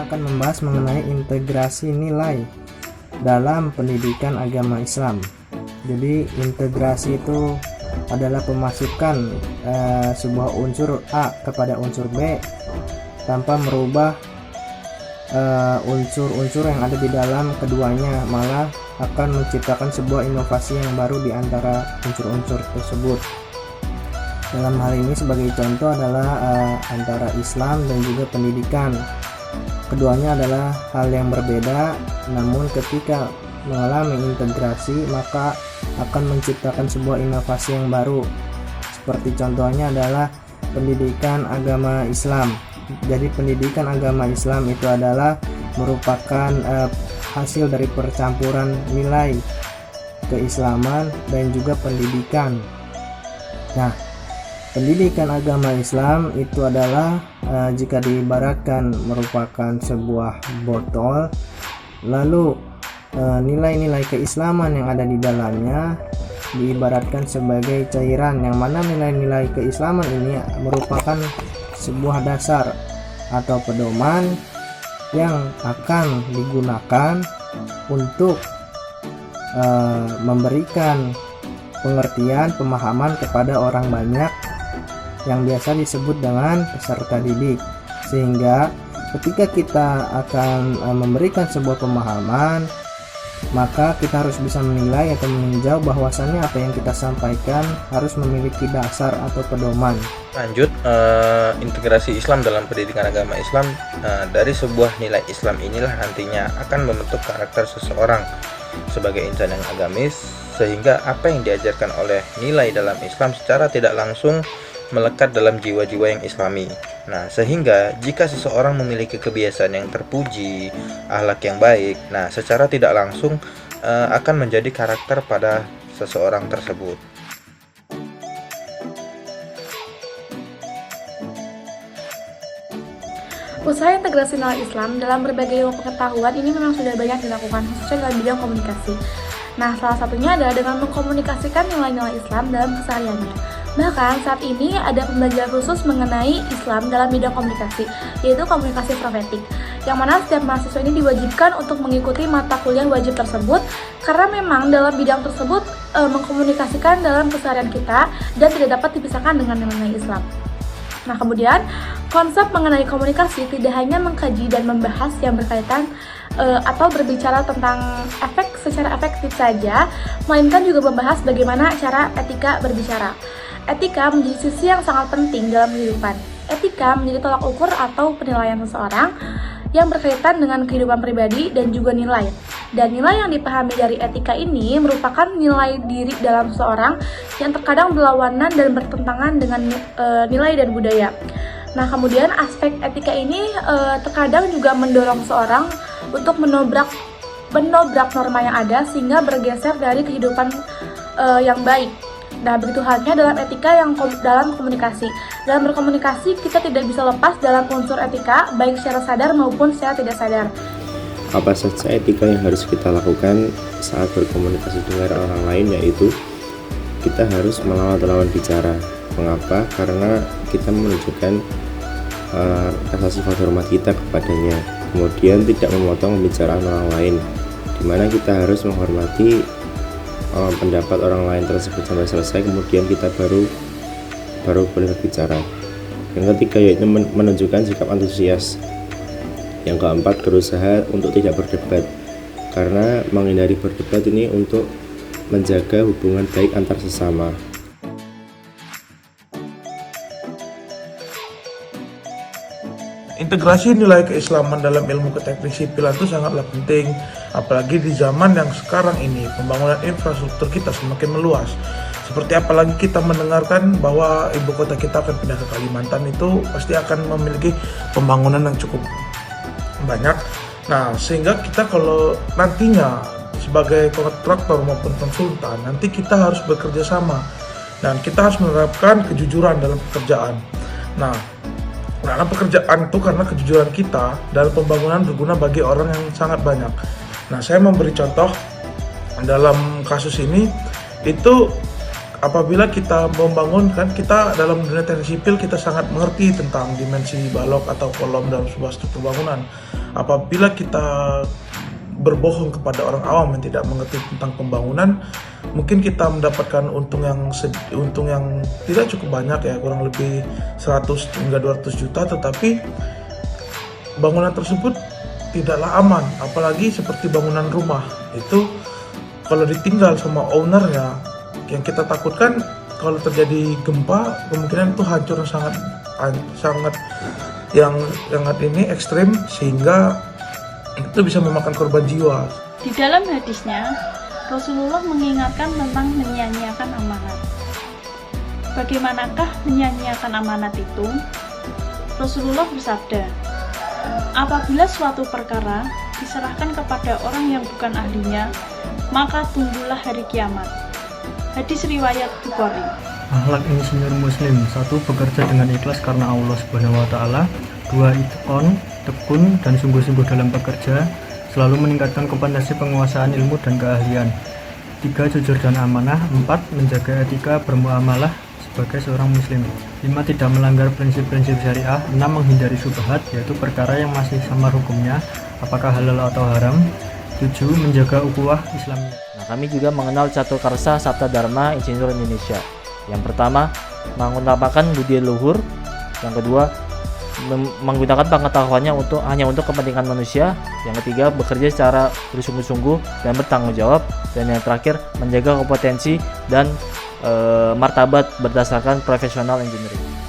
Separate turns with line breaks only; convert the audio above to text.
kita akan membahas mengenai integrasi nilai dalam pendidikan agama Islam. Jadi integrasi itu adalah pemasukan sebuah unsur A kepada unsur B tanpa merubah unsur-unsur yang ada di dalam keduanya, malah akan menciptakan sebuah inovasi yang baru di antara unsur-unsur tersebut. Dalam hal ini sebagai contoh adalah antara Islam dan juga pendidikan. Keduanya adalah hal yang berbeda, namun ketika mengalami integrasi maka akan menciptakan sebuah inovasi yang baru. Seperti contohnya adalah pendidikan agama Islam. Jadi pendidikan agama Islam itu adalah merupakan hasil dari percampuran nilai keislaman dan juga pendidikan. Nah, pendidikan agama Islam itu adalah jika diibaratkan merupakan sebuah botol, lalu nilai-nilai keislaman yang ada di dalamnya diibaratkan sebagai cairan, yang mana nilai-nilai keislaman ini merupakan sebuah dasar atau pedoman yang akan digunakan untuk memberikan pengertian, pemahaman kepada orang banyak yang biasa disebut dengan peserta didik. Sehingga ketika kita akan memberikan sebuah pemahaman, maka kita harus bisa menilai atau meninjau bahwasannya apa yang kita sampaikan harus memiliki dasar atau pedoman.
Lanjut, integrasi Islam dalam pendidikan agama Islam. Dari sebuah nilai Islam inilah nantinya akan membentuk karakter seseorang sebagai insan yang agamis, sehingga apa yang diajarkan oleh nilai dalam Islam secara tidak langsung melekat dalam jiwa-jiwa yang islami. Nah, sehingga jika seseorang memiliki kebiasaan yang terpuji, akhlak yang baik, nah secara tidak langsung akan menjadi karakter pada seseorang tersebut.
Usaha integrasi nilai Islam dalam berbagai ilmu pengetahuan ini memang sudah banyak dilakukan, khususnya dalam bidang komunikasi. Nah, salah satunya adalah dengan mengkomunikasikan nilai-nilai Islam dalam kesehariannya. Bahkan saat ini ada pembelajaran khusus mengenai Islam dalam bidang komunikasi, yaitu komunikasi profetik, yang mana setiap mahasiswa ini diwajibkan untuk mengikuti mata kuliah wajib tersebut, karena memang dalam bidang tersebut mengkomunikasikan dalam keseharian kita dan tidak dapat dipisahkan dengan nilai Islam. Nah, kemudian konsep mengenai komunikasi tidak hanya mengkaji dan membahas yang berkaitan atau berbicara tentang efek secara efektif saja, melainkan juga membahas bagaimana cara etika berbicara. Etika menjadi sisi yang sangat penting dalam kehidupan. Etika menjadi tolak ukur atau penilaian seseorang yang berkaitan dengan kehidupan pribadi dan juga nilai. Dan nilai yang dipahami dari etika ini merupakan nilai diri dalam seseorang yang terkadang berlawanan dan bertentangan dengan nilai dan budaya. Nah, kemudian aspek etika ini terkadang juga mendorong seseorang untuk menobrak norma yang ada sehingga bergeser dari kehidupan yang baik. Nah, begitu halnya dalam etika yang dalam komunikasi. Dalam berkomunikasi, kita tidak bisa lepas dalam unsur etika, baik secara sadar maupun secara tidak sadar.
Apa saja etika yang harus kita lakukan saat berkomunikasi dengan orang lain, yaitu kita harus melawan bicara. Mengapa? Karena kita menunjukkan rasa sifat hormat kita kepadanya. Kemudian tidak memotong pembicaraan orang lain, dimana kita harus menghormati pendapat orang lain tersebut sampai selesai, kemudian kita baru boleh berbicara. Yang ketiga yaitu menunjukkan sikap antusias. Yang keempat, berusaha untuk tidak berdebat, karena menghindari berdebat ini untuk menjaga hubungan baik antar sesama.
Integrasi nilai keislaman dalam ilmu keteknik sipilan itu sangatlah penting, apalagi di zaman yang sekarang ini pembangunan infrastruktur kita semakin meluas. Seperti apalagi kita mendengarkan bahwa ibu kota kita akan pindah ke Kalimantan, itu pasti akan memiliki pembangunan yang cukup banyak. Nah, sehingga kita kalau nantinya sebagai kontraktor maupun konsultan, nanti kita harus bekerja sama dan kita harus menerapkan kejujuran dalam pekerjaan. Nah, dalam pekerjaan itu karena kejujuran kita dalam pembangunan berguna bagi orang yang sangat banyak. Nah, saya memberi contoh dalam kasus ini, itu apabila kita membangun, kan kita dalam dunia teknik sipil kita sangat mengerti tentang dimensi balok atau kolom dalam sebuah struktur bangunan. apabila kita berbohong kepada orang awam yang tidak mengerti tentang pembangunan, mungkin kita mendapatkan untung yang tidak cukup banyak ya, kurang lebih 100 hingga 200 juta, tetapi bangunan tersebut tidaklah aman. Apalagi seperti bangunan rumah itu, kalau ditinggal sama ownernya, yang kita takutkan kalau terjadi gempa kemungkinan itu hancur sangat ekstrim, sehingga itu bisa memakan korban jiwa.
Di dalam hadisnya, Rasulullah mengingatkan tentang menyia-nyiakan amanat. Bagaimanakah menyia-nyiakan amanat itu? Rasulullah bersabda, apabila suatu perkara diserahkan kepada orang yang bukan ahlinya, maka tunggulah hari kiamat. Hadis riwayat Bukhari.
Akhlak insinyur muslim: 1. Bekerja dengan ikhlas karena Allah Subhanahu wa taala. 2. Itqon, tekun dan sungguh-sungguh dalam bekerja, selalu meningkatkan kompetensi penguasaan ilmu dan keahlian. 3. Jujur dan amanah. 4. Menjaga etika bermuamalah sebagai seorang muslim. 5. Tidak melanggar prinsip-prinsip syariah. 6. Menghindari syubhat, yaitu perkara yang masih samar hukumnya, apakah halal atau haram. 7. Menjaga ukhuwah Islamiyah.
Nah, kami juga mengenal Catukarsa Sabta Dharma Insinyur Indonesia. Yang pertama, mengutamakan budi luhur. Yang kedua, menggunakan pengetahuannya hanya untuk kepentingan manusia. Yang ketiga, bekerja secara bersungguh-sungguh dan bertanggung jawab. Dan yang terakhir, menjaga kompetensi dan martabat berdasarkan profesional engineering.